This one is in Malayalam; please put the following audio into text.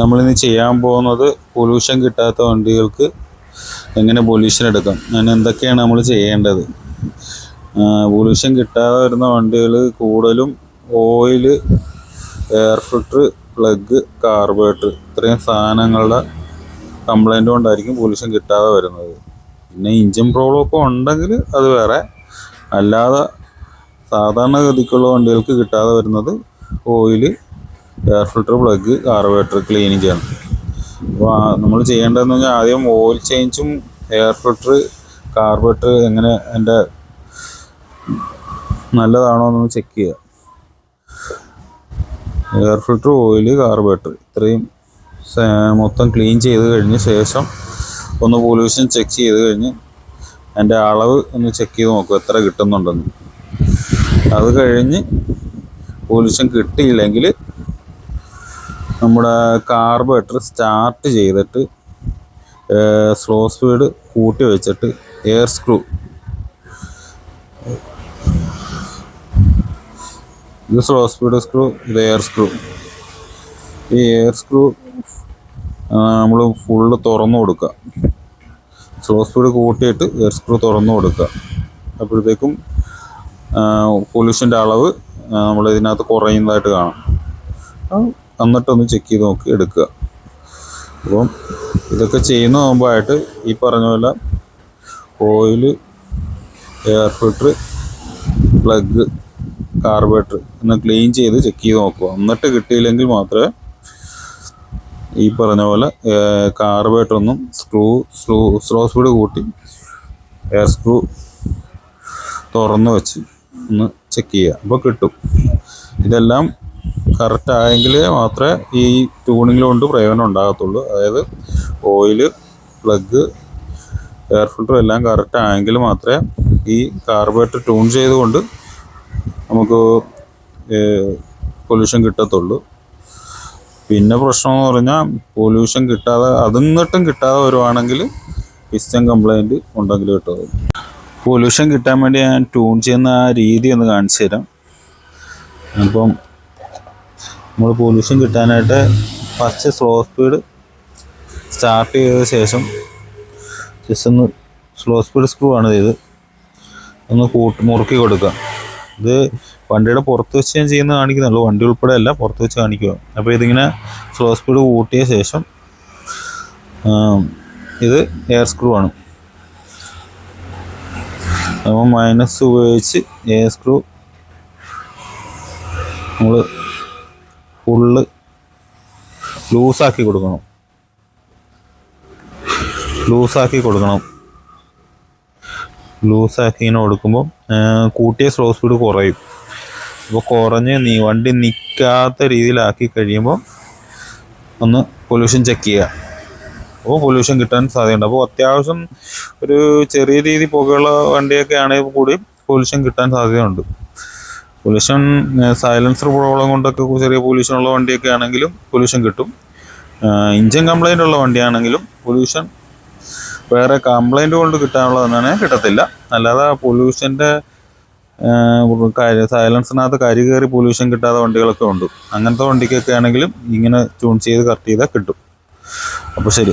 നമ്മളിന്ന് ചെയ്യാൻ പോകുന്നത് പൊല്യൂഷൻ കിട്ടാത്ത വണ്ടികൾക്ക് എങ്ങനെ പൊല്യൂഷൻ എടുക്കാം, അങ്ങനെ എന്തൊക്കെയാണ് നമ്മൾ ചെയ്യേണ്ടത്. പൊല്യൂഷൻ കിട്ടാതെ വരുന്ന വണ്ടികൾ കൂടുതലും oil, air filter, plug, carburettor ഇത്രയും സാധനങ്ങളുടെ കംപ്ലൈൻറ്റ് കൊണ്ടായിരിക്കും പൊല്യൂഷൻ കിട്ടാതെ വരുന്നത്. പിന്നെ എഞ്ചിൻ പ്രോബ്ലം ഒക്കെ ഉണ്ടെങ്കിൽ അത് വേറെ. അല്ലാതെ സാധാരണഗതിക്കുള്ള വണ്ടികൾക്ക് കിട്ടാതെ വരുന്നത് oil, air filter, plug, carburettor cleaning ചെയ്യണം. അപ്പോൾ നമ്മൾ ചെയ്യേണ്ടതെന്ന് പറഞ്ഞാൽ ആദ്യം ഓയിൽ ചേഞ്ചും എയർ ഫിൽറ്റർ, കാർബറേറ്റർ എങ്ങനെ എൻ്റെ നല്ലതാണോ എന്നൊന്ന് ചെക്ക് ചെയ്യുക. എയർ ഫിൽറ്റർ, ഓയില്, കാർബറേറ്റർ ഇത്രയും മൊത്തം ക്ലീൻ ചെയ്ത് കഴിഞ്ഞ ശേഷം ഒന്ന് പൊല്യൂഷൻ ചെക്ക് ചെയ്ത് കഴിഞ്ഞ് അതിൻ്റെ അളവ് ഒന്ന് ചെക്ക് ചെയ്ത് നോക്കുക എത്ര കിട്ടുന്നുണ്ടെന്ന്. അത് കഴിഞ്ഞ് പൊല്യൂഷൻ കിട്ടിയില്ലെങ്കിൽ നമ്മുടെ കാർബറേറ്റർ സ്റ്റാർട്ട് ചെയ്തിട്ട് സ്ലോ സ്പീഡ് കൂട്ടി വെച്ചിട്ട് എയർ സ്ക്രൂ, ഇത് സ്ലോ സ്പീഡ് സ്ക്രൂ, ഇത് എയർ സ്ക്രൂ. ഈ എയർ സ്ക്രൂ നമ്മൾ ഫുള്ള് തുറന്നു കൊടുക്കുക. സ്ലോ സ്പീഡ് കൂട്ടിയിട്ട് എയർ സ്ക്രൂ തുറന്നു കൊടുക്കുക. അപ്പോഴത്തേക്കും പൊല്യൂഷൻ്റെ അളവ് നമ്മൾ ഇതിനകത്ത് കുറയുന്നതായിട്ട് കാണാം. എന്നിട്ടൊന്ന് ചെക്ക് ചെയ്ത് നോക്കി എടുക്കുക. അപ്പം ഇതൊക്കെ ചെയ്യുന്ന മുമ്പായിട്ട് ഈ പറഞ്ഞ പോലെ oil, air filter, plug, carburettor ഒന്ന് ക്ലീൻ ചെയ്ത് ചെക്ക് ചെയ്ത് നോക്കുക. എന്നിട്ട് കിട്ടിയില്ലെങ്കിൽ മാത്രമേ ഈ പറഞ്ഞ പോലെ കാർബറേറ്റർ ഒന്നും സ്ലോ സ്പീഡ് കൂട്ടി എയർ സ്ക്രൂ തുറന്ന് വെച്ച് ഒന്ന് ചെക്ക് ചെയ്യുക. അപ്പോൾ കിട്ടും. ഇതെല്ലാം കറക്റ്റ് ആയെങ്കിൽ മാത്രമേ ഈ ട്യൂണിങ്ങിൽ കൊണ്ട് പ്രയോജനം ഉണ്ടാകത്തുള്ളൂ. അതായത് ഓയില്, പ്ലഗ്, എയർ ഫിൽറ്റർ എല്ലാം കറക്റ്റ് ആയെങ്കിൽ മാത്രമേ ഈ കാർബറേറ്റർ ട്യൂൺ ചെയ്തുകൊണ്ട് നമുക്ക് പൊല്യൂഷൻ കിട്ടത്തുള്ളൂ. പിന്നെ പ്രശ്നമെന്ന് പറഞ്ഞാൽ പൊല്യൂഷൻ കിട്ടാതെ എന്നിട്ടും കിട്ടാതെ വരുവാണെങ്കിൽ പിസ്റ്റൺ കംപ്ലൈൻറ്റ് ഉണ്ടെങ്കിൽ കിട്ടും. പൊല്യൂഷൻ കിട്ടാൻ വേണ്ടി ഞാൻ ട്യൂൺ ചെയ്യുന്ന ആ രീതി ഒന്ന് കാണിച്ചു തരാം. അപ്പം നമ്മൾ പൊല്യൂഷൻ കിട്ടാനായിട്ട് ഫസ്റ്റ് സ്ലോ സ്പീഡ് സ്റ്റാർട്ട് ചെയ്ത ശേഷം ജസ്റ്റ് ഒന്ന് സ്ലോ സ്പീഡ് സ്ക്രൂ ആണ് ഇത് ഒന്ന് മുറുക്കി കൊടുക്കുക. ഇത് വണ്ടിയുടെ പുറത്ത് വെച്ച് ഞാൻ ചെയ്യുന്നത് കാണിക്കുന്നുള്ളൂ, വണ്ടി ഉൾപ്പെടെ അല്ല, പുറത്ത് വെച്ച് കാണിക്കുക. അപ്പോൾ ഇതിങ്ങനെ സ്ലോ സ്പീഡ് കൂട്ടിയ ശേഷം ഇത് എയർ സ്ക്രൂ ആണ്. അപ്പോൾ മൈനസ് ഉപയോഗിച്ച് എയർ സ്ക്രൂ നമ്മൾ ഫുള്ള് ലൂസാക്കി കൊടുക്കണം. ലൂസാക്കി ഇങ്ങനെ കൊടുക്കുമ്പോൾ കൂട്ടിയ സ്ലോ സ്പീഡ് കുറയും. അപ്പോൾ കുറഞ്ഞ് വണ്ടി നിൽക്കാത്ത രീതിയിലാക്കി കഴിയുമ്പോൾ ഒന്ന് പൊല്യൂഷൻ ചെക്ക് ചെയ്യുക. അപ്പോൾ പൊല്യൂഷൻ കിട്ടാൻ സാധ്യതയുണ്ട്. അപ്പോൾ അത്യാവശ്യം ഒരു ചെറിയ രീതി പുകയുള്ള വണ്ടിയൊക്കെ ആണെങ്കിൽ കൂടി പൊല്യൂഷൻ കിട്ടാൻ സാധ്യതയുണ്ട്. പൊല്യൂഷൻ സൈലൻസർ പ്രോബ്ലം കൊണ്ടൊക്കെ ചെറിയ പൊല്യൂഷനുള്ള വണ്ടിയൊക്കെ ആണെങ്കിലും പൊല്യൂഷൻ കിട്ടും. എഞ്ചിൻ കംപ്ലൈൻ്റ് ഉള്ള വണ്ടിയാണെങ്കിലും പൊല്യൂഷൻ വേറെ കംപ്ലൈൻറ്റ് കൊണ്ട് കിട്ടാനുള്ളതെന്നാണ് കിട്ടത്തില്ല. അല്ലാതെ പൊല്യൂഷൻ്റെ സൈലൻസിനകത്ത് കരി കയറി പൊല്യൂഷൻ കിട്ടാത്ത വണ്ടികളൊക്കെ ഉണ്ട്. അങ്ങനത്തെ വണ്ടിക്കൊക്കെ ആണെങ്കിലും ഇങ്ങനെ ട്യൂൺ ചെയ്ത് കറക്റ്റ് ചെയ്താൽ കിട്ടും. അപ്പോൾ ശരി.